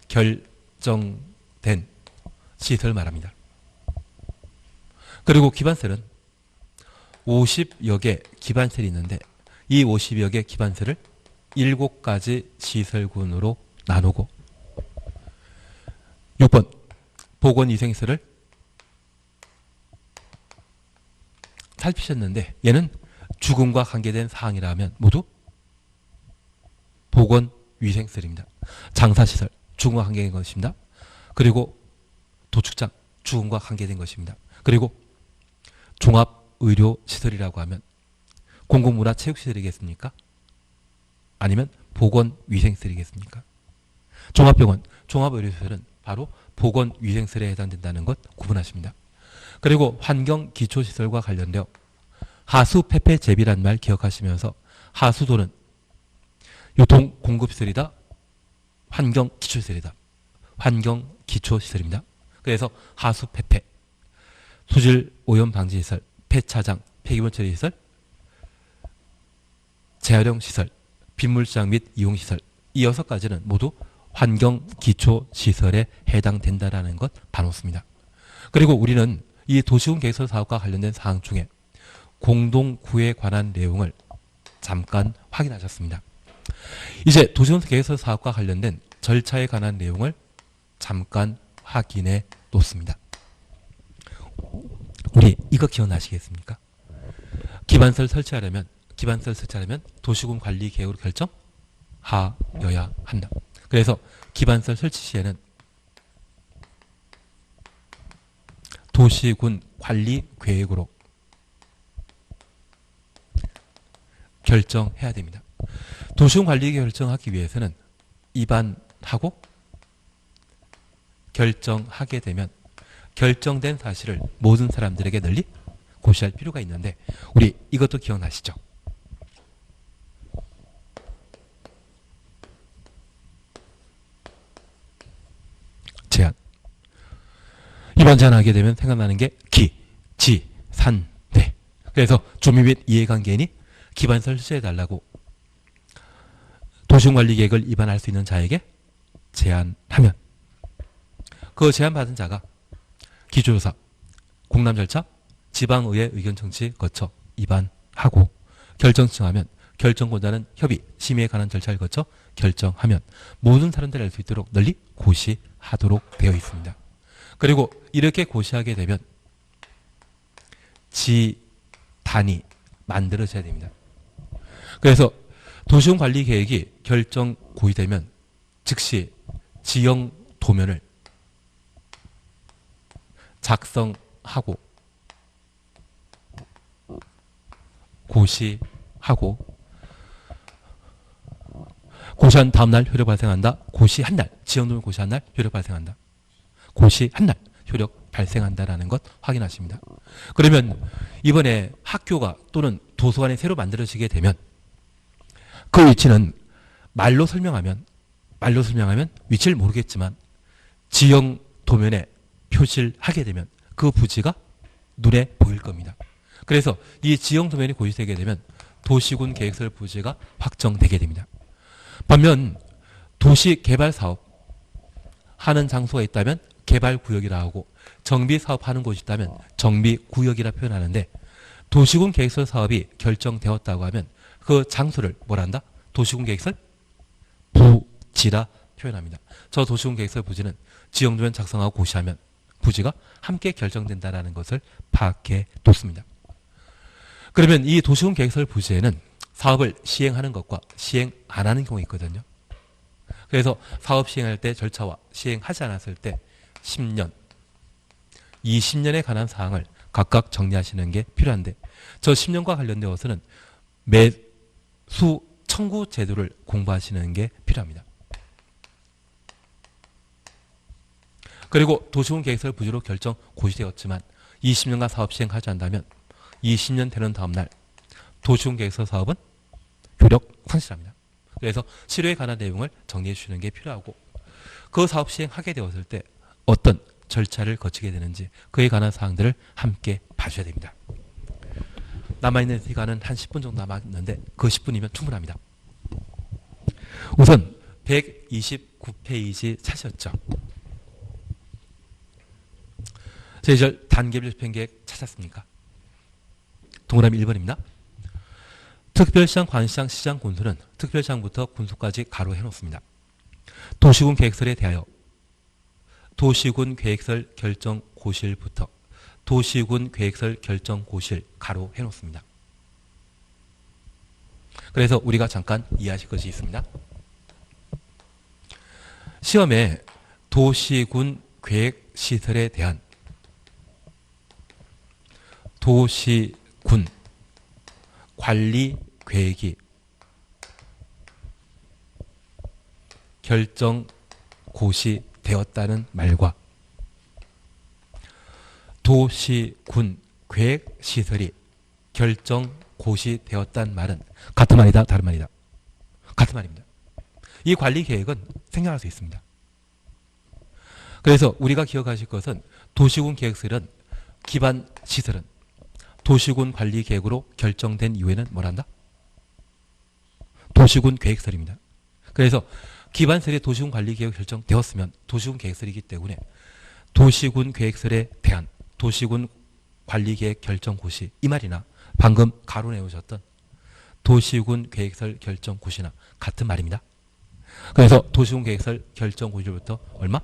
결정된 시설 말합니다. 그리고 기반설은 50여 개 기반설이 있는데 이 50여 개 기반설을 7가지 시설군으로 나누고 6번 보건위생시설을 살피셨는데 얘는 죽음과 관계된 사항이라면 모두 보건위생시설입니다. 장사시설 죽음과 관계된 것입니다. 그리고 도축장 죽음과 관계된 것입니다. 그리고 종합의료시설이라고 하면 공공문화체육시설이겠습니까? 아니면 보건위생시설이겠습니까? 종합병원, 종합의료시설은 바로 보건위생시설에 해당된다는 것 구분하십니다. 그리고 환경기초시설과 관련되어 하수폐폐제비란 말 기억하시면서 하수도는 유통공급시설이다. 환경기초시설이다. 환경기초시설입니다. 그래서 하수폐폐, 수질오염방지시설, 폐차장, 폐기물 처리시설, 재활용시설, 빗물장 및 이용시설 이 6가지는 모두 환경기초시설에 해당된다는 것 봐놓습니다. 그리고 우리는 이 도시군 계획설 사업과 관련된 사항 중에 공동구에 관한 내용을 잠깐 확인하셨습니다. 이제 도시군 계획설 사업과 관련된 절차에 관한 내용을 잠깐 확인해 놓습니다. 우리 이거 기억나시겠습니까? 기반설 설치하려면 도시군 관리 계획으로 결정하여야 한다. 그래서 기반설 설치 시에는 도시군 관리 계획으로 결정해야 됩니다. 도시군 관리 계획 결정하기 위해서는 입안하고 결정하게 되면 결정된 사실을 모든 사람들에게 널리 고시할 필요가 있는데 우리 이것도 기억나시죠? 제한. 이번 제한하게 되면 생각나는 게 기, 지, 산, 대. 그래서 조미 및 이해관계인이 기반설 설치해달라고 도시군관리계획을 입안할 수 있는 자에게 제안하면 그 제안받은 자가 기초조사, 공람 절차, 지방의회 의견 청취 거쳐 입안하고 결정청하면 결정권자는 협의, 심의에 관한 절차를 거쳐 결정하면 모든 사람들이 알 수 있도록 널리 고시하도록 되어 있습니다. 그리고 이렇게 고시하게 되면 지단이 만들어져야 됩니다. 그래서 도시군 관리 계획이 결정 고의되면 즉시 지형 도면을 작성하고 고시하고 고시한 다음날 효력 발생한다. 고시한 날 지형도면 고시한 날 효력 발생한다. 고시한 날 효력 발생한다라는 것 확인하십니다. 그러면 이번에 학교가 또는 도서관이 새로 만들어지게 되면 그 위치는 말로 설명하면 위치를 모르겠지만 지형 도면에 표시를 하게 되면 그 부지가 눈에 보일 겁니다. 그래서 이 지형 도면이 고시되게 되면 도시군 계획설 부지가 확정되게 됩니다. 반면 도시 개발 사업 하는 장소가 있다면 개발구역이라 하고 정비사업하는 곳이 있다면 정비구역이라 표현하는데 도시군 계획설 사업이 결정되었다고 하면 그 장소를 뭐란다? 도시군 계획설 부지라 표현합니다. 저 도시군 계획설 부지는 지형도면 작성하고 고시하면 부지가 함께 결정된다는 것을 파악해 뒀습니다. 그러면 이 도시군 계획설 부지에는 사업을 시행하는 것과 시행 안 하는 경우가 있거든요. 그래서 사업 시행할 때 절차와 시행하지 않았을 때 10년, 20년에 관한 사항을 각각 정리하시는 게 필요한데 저 10년과 관련되어서는 매수 청구 제도를 공부하시는 게 필요합니다. 그리고 도시군 계획설 부지로 결정 고시되었지만 20년간 사업 시행하지 않는다면 20년 되는 다음 날 도시군 계획설 사업은 효력 상실합니다. 그래서 실효에 관한 내용을 정리해 주시는 게 필요하고 그 사업 시행하게 되었을 때 어떤 절차를 거치게 되는지 그에 관한 사항들을 함께 봐주셔야 됩니다. 남아있는 시간은 한 10분 정도 남았는데 그 10분이면 충분합니다. 우선 129페이지 찾으셨죠? 제1절 단계별 집행계획 찾았습니까? 동그라미 1번입니다. 특별시장, 관시장, 시장, 군수는 특별시장부터 군수까지 가로 해놓습니다. 도시군 계획설에 대하여 도시군 계획설 결정 고실부터 도시군 계획설 결정 고실 가로 해놓습니다. 그래서 우리가 잠깐 이해하실 것이 있습니다. 시험에 도시군 계획시설에 대한 도시군 관리 계획이 결정 고시되었다는 말과 도시군 계획시설이 결정 고시되었다는 말은 같은 말이다, 다른 말이다? 같은 말입니다. 이 관리 계획은 생략할 수 있습니다. 그래서 우리가 기억하실 것은 도시군 계획설은 기반 시설은 도시군 관리 계획으로 결정된 이후에는 뭐란다? 도시군 계획설입니다. 그래서 기반설이 도시군 관리 계획 결정되었으면 도시군 계획설이기 때문에 도시군 계획설에 대한 도시군 관리 계획 결정 고시 이 말이나 방금 가로 내오셨던 도시군 계획설 결정 고시나 같은 말입니다. 그래서 도시군 계획설 결정 고시부터 얼마?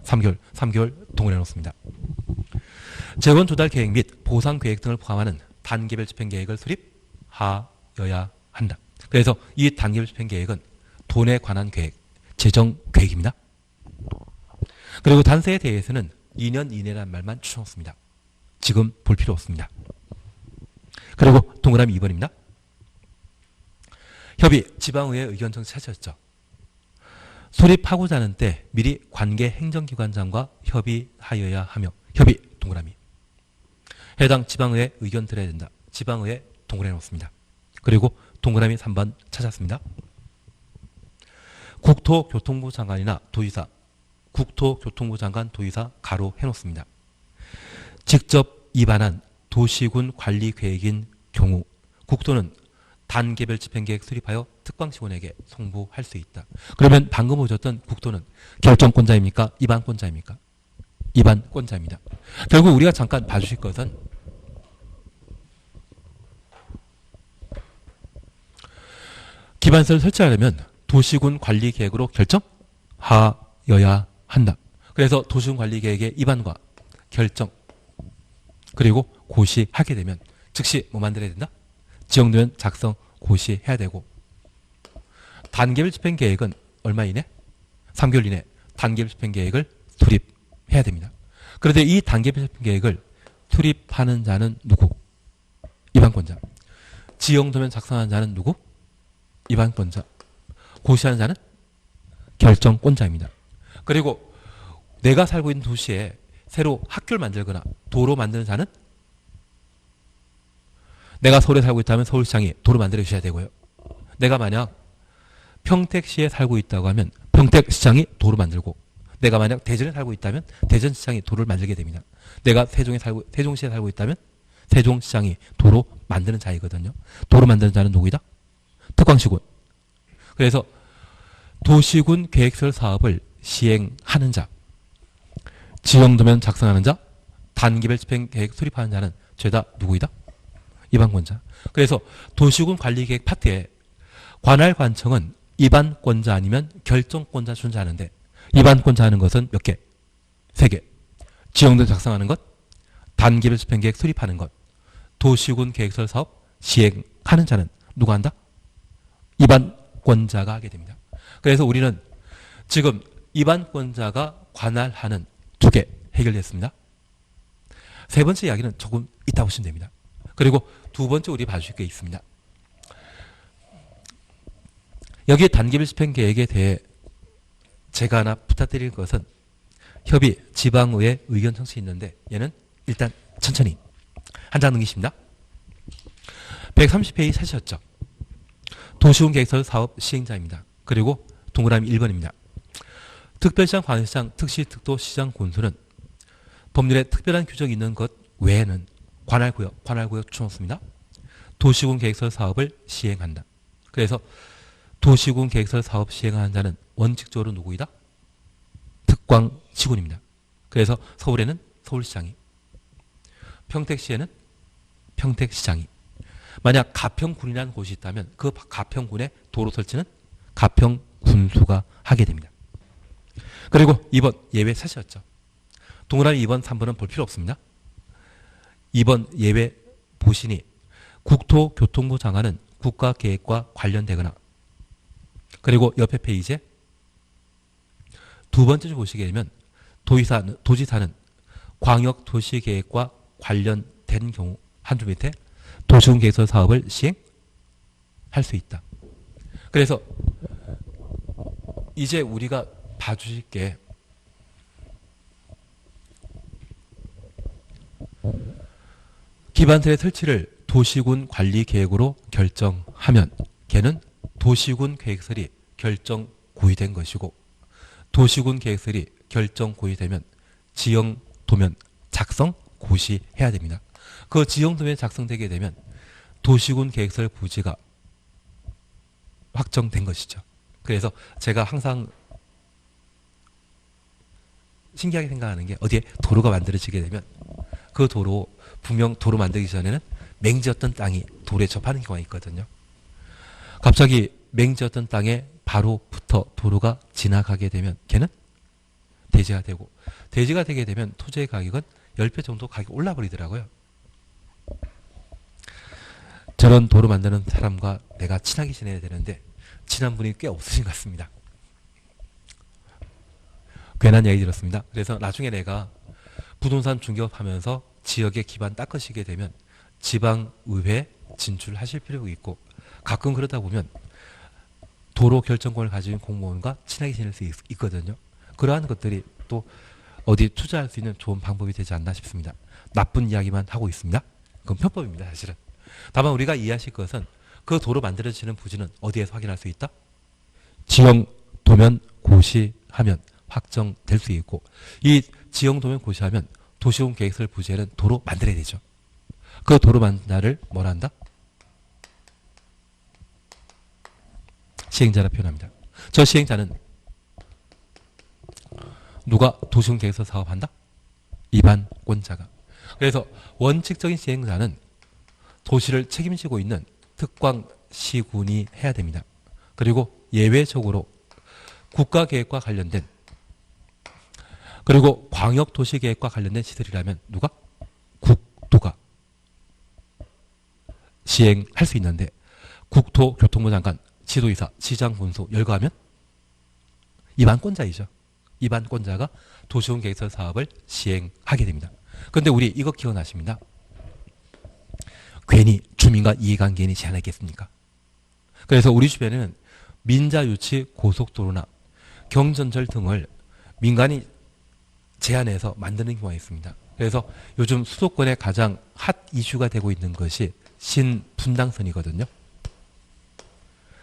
3개월 동원해 놓습니다. 재원 조달 계획 및 보상 계획 등을 포함하는 단계별 집행 계획을 수립하여야 한다. 그래서 이 단계별 집행 계획은 돈에 관한 계획, 재정 계획입니다. 그리고 단세에 대해서는 2년 이내라는 말만 추천했습니다. 지금 볼 필요 없습니다. 그리고 동그라미 2번입니다. 협의, 지방의회 의견 청취 찾으셨죠? 수립하고자 하는 때 미리 관계 행정기관장과 협의하여야 하며 협의, 동그라미. 해당 지방의회 의견 들어야 된다. 지방의회 동그라미 놓습니다. 그리고 동그라미 3번 찾았습니다. 국토교통부 장관이나 도의사, 국토교통부 장관, 도의사 가로 해놓습니다. 직접 입안한 도시군 관리 계획인 경우 국토는 단계별 집행계획 수립하여 특광시군에게 송부할 수 있다. 그러면 방금 보셨던 국토는 결정권자입니까? 입안권자입니까? 입안권자입니다. 결국 우리가 잠깐 봐주실 것은 기반서를 설치하려면 도시군 관리계획으로 결정하여야 한다. 그래서 도시군 관리계획의 입안과 결정 그리고 고시하게 되면 즉시 뭐 만들어야 된다? 지형도면 작성 고시해야 되고 단계별 집행계획은 얼마 이내? 3개월 이내 단계별 집행계획을 수립해야 됩니다. 그런데 이 단계별 집행계획을 수립하는 자는 누구? 입안권자. 지형도면 작성하는 자는 누구? 입안권자. 고시하는 자는 결정권자입니다. 그리고 내가 살고 있는 도시에 새로 학교를 만들거나 도로 만드는 자는 내가 서울에 살고 있다면 서울시장이 도로 만들어 주셔야 되고요. 내가 만약 평택시에 살고 있다고 하면 평택시장이 도로 만들고 내가 만약 대전에 살고 있다면 대전시장이 도로를 만들게 됩니다. 내가 세종시에 살고 있다면 세종시장이 도로 만드는 자이거든요. 도로 만드는 자는 누구이다? 특광시군. 그래서 도시군 계획설 사업을 시행하는 자, 지형도면 작성하는 자, 단계별 집행계획 수립하는 자는 죄다 누구이다? 입안권자. 그래서 도시군 관리계획 파트에 관할관청은 입안권자 아니면 결정권자 존재하는데 입안권자 하는 것은 몇 개? 3개. 지형등 작성하는 것, 단계별 집행계획 수립하는 것, 도시군 계획설 사업 시행하는 자는 누가 한다? 입안권자가 하게 됩니다. 그래서 우리는 지금 입안권자가 관할하는 2개 해결됐습니다. 세 번째 이야기는 조금 이따 보시면 됩니다. 그리고 두 번째 우리 봐주실 게 있습니다. 여기 단계별 집행계획에 대해 제가 하나 부탁드릴 것은 협의 지방의회 의견 청취 있는데 얘는 일단 천천히 한 장 넘기십니다. 130페이지 찾으셨죠? 도시군 계획설 사업 시행자입니다. 그리고 동그라미 1번입니다. 특별시장, 관할시장, 특시, 특도, 시장, 군수는 법률에 특별한 규정이 있는 것 외에는 관할구역 추천없습니다. 도시군 계획설 사업을 시행한다. 그래서 도시군 계획설 사업 시행하는 자는 원칙적으로 누구이다? 특광시군입니다. 그래서 서울에는 서울시장이, 평택시에는 평택시장이, 만약 가평군이라는 곳이 있다면 그 가평군의 도로 설치는 가평군수가 하게 됩니다. 그리고 2번 예외 사실이었죠. 동그라미 2번, 3번은 볼 필요 없습니다. 2번 예외 보시니 국토교통부 장관은 국가계획과 관련되거나, 그리고 옆에 페이지에 두 번째 줄 보시게 되면 도지사는 광역도시계획과 관련된 경우 한 줄 밑에 도시군 계획설 사업을 시행할 수 있다. 그래서 이제 우리가 봐주실 게 기반틀의 설치를 도시군 관리계획으로 결정하면 걔는 도시군 계획설이 결정 고의된 것이고, 도시군 계획설이 결정 고의되면 지형도면 작성 고시해야 됩니다. 그 지형도면이 작성되게 되면 도시군 계획설 부지가 확정된 것이죠. 그래서 제가 항상 신기하게 생각하는 게 어디에 도로가 만들어지게 되면 그 도로, 분명 도로 만들기 전에는 맹지였던 땅이 도로에 접하는 경우가 있거든요. 갑자기 맹지였던 땅에 바로부터 도로가 지나가게 되면 걔는 대지가 되고, 대지가 되게 되면 토지의 가격은 10배 정도 가격이 올라버리더라고요. 저런 도로 만드는 사람과 내가 친하게 지내야 되는데 친한 분이 꽤 없으신 것 같습니다. 괜한 얘기 들었습니다. 그래서 나중에 내가 부동산 중개업하면서 지역의 기반 닦으시게 되면 지방의회 진출하실 필요가 있고, 가끔 그러다 보면 도로 결정권을 가진 공무원과 친하게 지낼 수 있거든요. 그러한 것들이 또 어디 투자할 수 있는 좋은 방법이 되지 않나 싶습니다. 나쁜 이야기만 하고 있습니다. 그건 편법입니다, 사실은. 다만 우리가 이해하실 것은 그 도로 만들어지는 부지는 어디에서 확인할 수 있다? 지형 도면 고시하면 확정될 수 있고, 이 지형 도면 고시하면 도시군 계획설 부지에는 도로 만들어야 되죠. 그 도로 만들을 뭐라 한다? 시행자라 표현합니다. 저 시행자는 누가 도시군 계획설 사업한다? 입안권자가. 그래서 원칙적인 시행자는 도시를 책임지고 있는 특광시군이 해야 됩니다. 그리고 예외적으로 국가계획과 관련된, 그리고 광역도시계획과 관련된 시설이라면 누가? 국토가 시행할 수 있는데, 국토교통부 장관, 지도이사, 시장, 군수 열거하면 입안권자이죠. 입안권자가 도시군 계획설 사업을 시행하게 됩니다. 그런데 우리 이거 기억나십니다. 괜히 주민과 이해관계인이 제한했겠습니까? 그래서 우리 주변에는 민자유치 고속도로나 경전철 등을 민간이 제한해서 만드는 경우가 있습니다. 그래서 요즘 수도권에 가장 핫 이슈가 되고 있는 것이 신분당선이거든요.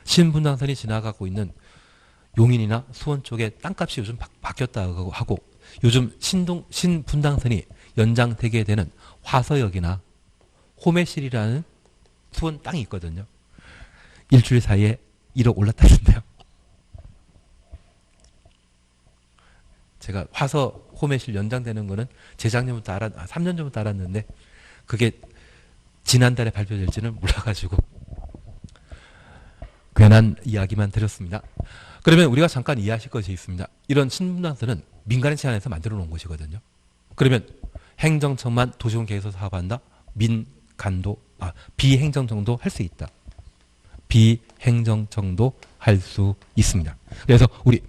신분당선이 지나가고 있는 용인이나 수원 쪽에 땅값이 요즘 바뀌었다고 하고, 요즘 신분당선이 연장되게 되는 화서역이나 호매실이라는 수원 땅이 있거든요. 일주일 사이에 1억 올랐다는데요. 제가 화서 호매실 연장되는 거는 재작년부터 3년 전부터 알았는데 그게 지난달에 발표될지는 몰라가지고 괜한 이야기만 드렸습니다. 그러면 우리가 잠깐 이해하실 것이 있습니다. 이런 신분당서는 민간의 제안에서 만들어 놓은 것이거든요. 그러면 행정청만 도시군 계획서 사업한다. 비행정청도 할 수 있다. 비행정청도 할 수 있습니다. 그래서 우리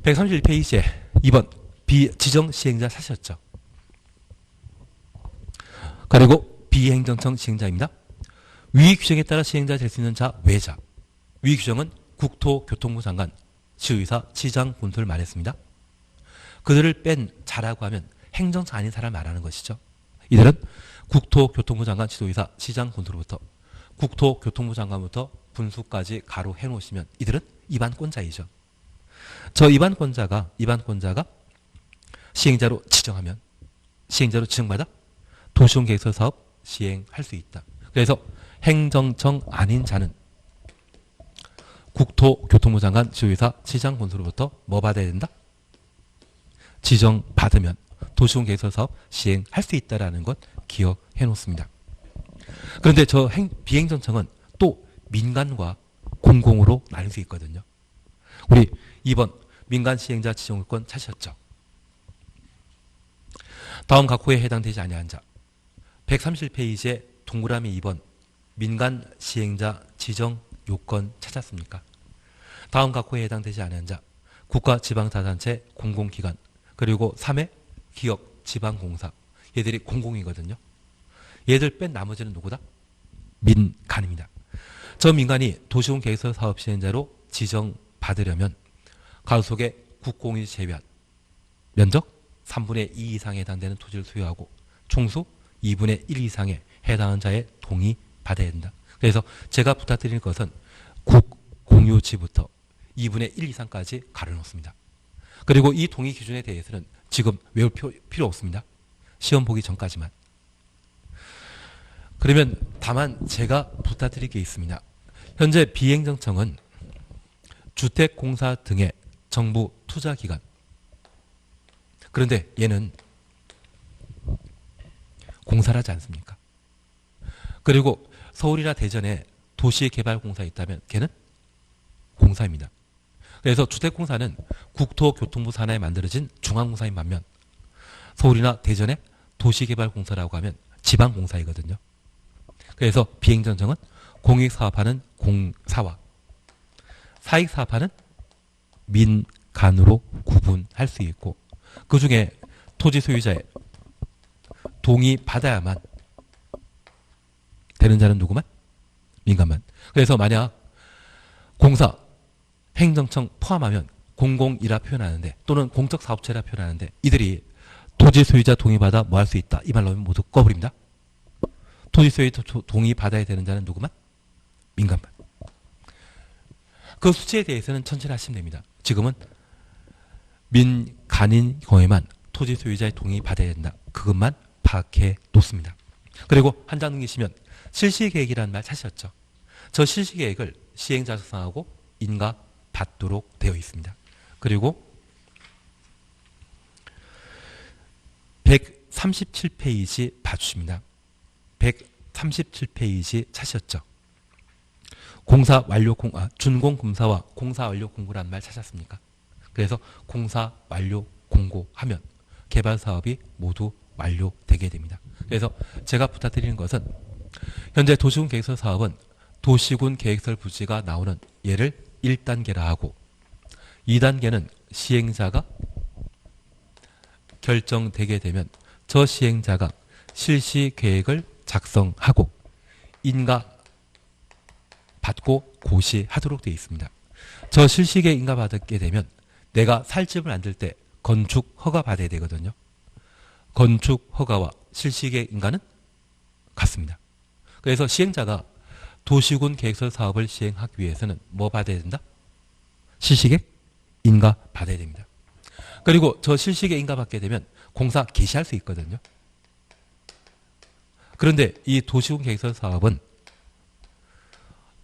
131페이지에 2번 비지정 시행자 사셨죠. 그리고 비행정청 시행자입니다. 위 규정에 따라 시행자 될 수 있는 자 외자. 위 규정은 국토교통부 장관, 시의사, 시장, 군수를 말했습니다. 그들을 뺀 자라고 하면 행정처 아닌 사람을 말하는 것이죠. 이들은 국토교통부 장관, 지도의사, 시장, 군수로부터 국토교통부 장관부터 군수까지 가로 해놓으시면 이들은 입안권자이죠. 저 입안권자가 시행자로 지정하면 시행자로 지정받아 도시군 계획서 사업 시행할 수 있다. 그래서 행정청 아닌 자는 국토교통부 장관, 지도의사, 시장, 군수로부터 뭐 받아야 된다? 지정받으면 도시군 계획서 사업 시행할 수 있다는 것 기억해 놓습니다. 그런데 저 비행정청은 또 민간과 공공으로 나눌 수 있거든요. 우리 2번 민간 시행자 지정권 찾으셨죠? 다음 각 호에 해당되지 아니한 자 130페이지에 동그라미 2번 민간 시행자 지정 요건 찾았습니까? 다음 각 호에 해당되지 아니한 자 국가 지방자치단체 공공기관 그리고 3회 기업 지방공사 얘들이 공공이거든요. 얘들 뺀 나머지는 누구다? 민간입니다. 저 민간이 도시군 계획서 사업 시행자로 지정받으려면 가로속에 국공이 제외한 면적 3분의 2 이상에 해당되는 토지를 소유하고 총수 2분의 1 이상에 해당하는 자의 동의 받아야 된다. 그래서 제가 부탁드릴 것은 국공유지부터 2분의 1 이상까지 가려놓습니다. 그리고 이 동의 기준에 대해서는 지금 외울 필요 없습니다. 시험 보기 전까지만. 그러면 다만 제가 부탁드릴 게 있습니다. 현재 비행정청은 주택공사 등의 정부 투자기관. 그런데 얘는 공사를 하지 않습니까? 그리고 서울이나 대전에 도시개발공사 있다면 걔는 공사입니다. 그래서 주택공사는 국토교통부 산하에 만들어진 중앙공사인 반면 서울이나 대전에 도시개발공사라고 하면 지방공사이거든요. 그래서 비행정청은 공익사업하는 공사와 사익사업하는 민간으로 구분할 수 있고 그 중에 토지 소유자의 동의 받아야만 되는 자는 누구만? 민간만. 그래서 만약 공사, 행정청 포함하면 공공이라 표현하는데 또는 공적사업체라 표현하는데 이들이 토지 소유자 동의받아 뭐 할 수 있다. 이 말로 하면 모두 꺼버립니다. 토지 소유자 동의 받아야 되는 자는 누구만? 민간만. 그 수치에 대해서는 천천히 하시면 됩니다. 지금은 민간인 경우에만 토지 소유자의 동의 받아야 된다. 그것만 파악해 놓습니다. 그리고 한 장 넘기시면 실시계획이라는 말 찾으셨죠? 저 실시계획을 시행자 작성하고 인가 받도록 되어 있습니다. 그리고 137페이지 봐주십니다. 137페이지 찾으셨죠? 공사 완료 준공 검사와 공사 완료 공고라는 말 찾았습니까? 그래서 공사 완료 공고하면 개발 사업이 모두 완료되게 됩니다. 그래서 제가 부탁드리는 것은 현재 도시군 계획서 사업은 도시군 계획서 부지가 나오는 예를 1단계라 하고 2단계는 시행자가 결정되게 되면 저 시행자가 실시 계획을 작성하고 인가 받고 고시하도록 되어 있습니다. 저 실시 계획 인가 받게 되면 내가 살 집을 만들 때 건축 허가 받아야 되거든요. 건축 허가와 실시 계획 인가는 같습니다. 그래서 시행자가 도시군 계획서 사업을 시행하기 위해서는 뭐 받아야 된다? 실시 계획 인가 받아야 됩니다. 그리고 저 실시 계획 인가 받게 되면 공사 개시할 수 있거든요. 그런데 이 도시군 계획서 사업은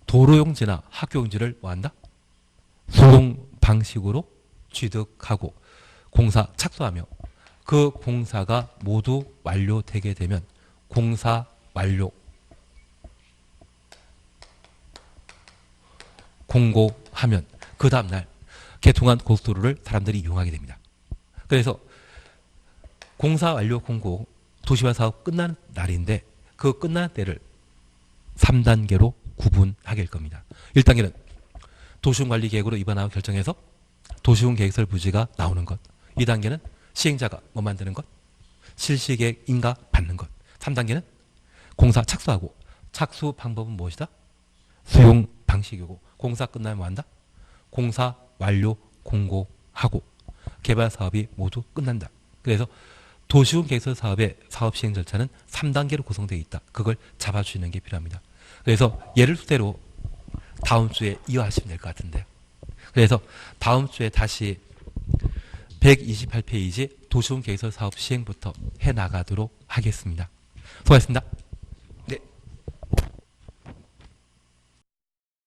도로용지나 학교용지를 뭐한다? 수동 방식으로 취득하고 공사 착수하며 그 공사가 모두 완료되게 되면 공사 완료, 공고하면 그 다음날 개통한 고속도로를 사람들이 이용하게 됩니다. 그래서 공사 완료 공고 도시화 사업 끝나는 날인데 그 끝나는 때를 3단계로 구분하게 될 겁니다. 1단계는 도시군관리계획으로 입안하고 결정해서 도시군 계획설 부지가 나오는 것. 2단계는 시행자가 뭐 만드는 것, 실시계획 인가 받는 것. 3단계는 공사 착수하고 착수 방법은 무엇이다? 수용 방식이고 공사 끝나면 뭐 한다? 공사 완료 공고하고 개발 사업이 모두 끝난다. 그래서 도시군 계획설 사업의 사업 시행 절차는 3단계로 구성되어 있다. 그걸 잡아주시는 게 필요합니다. 그래서 예를 토대로 다음 주에 이어하시면 될 것 같은데요. 그래서 다음 주에 다시 128페이지 도시군 계획설 사업 시행부터 해나가도록 하겠습니다. 수고하셨습니다.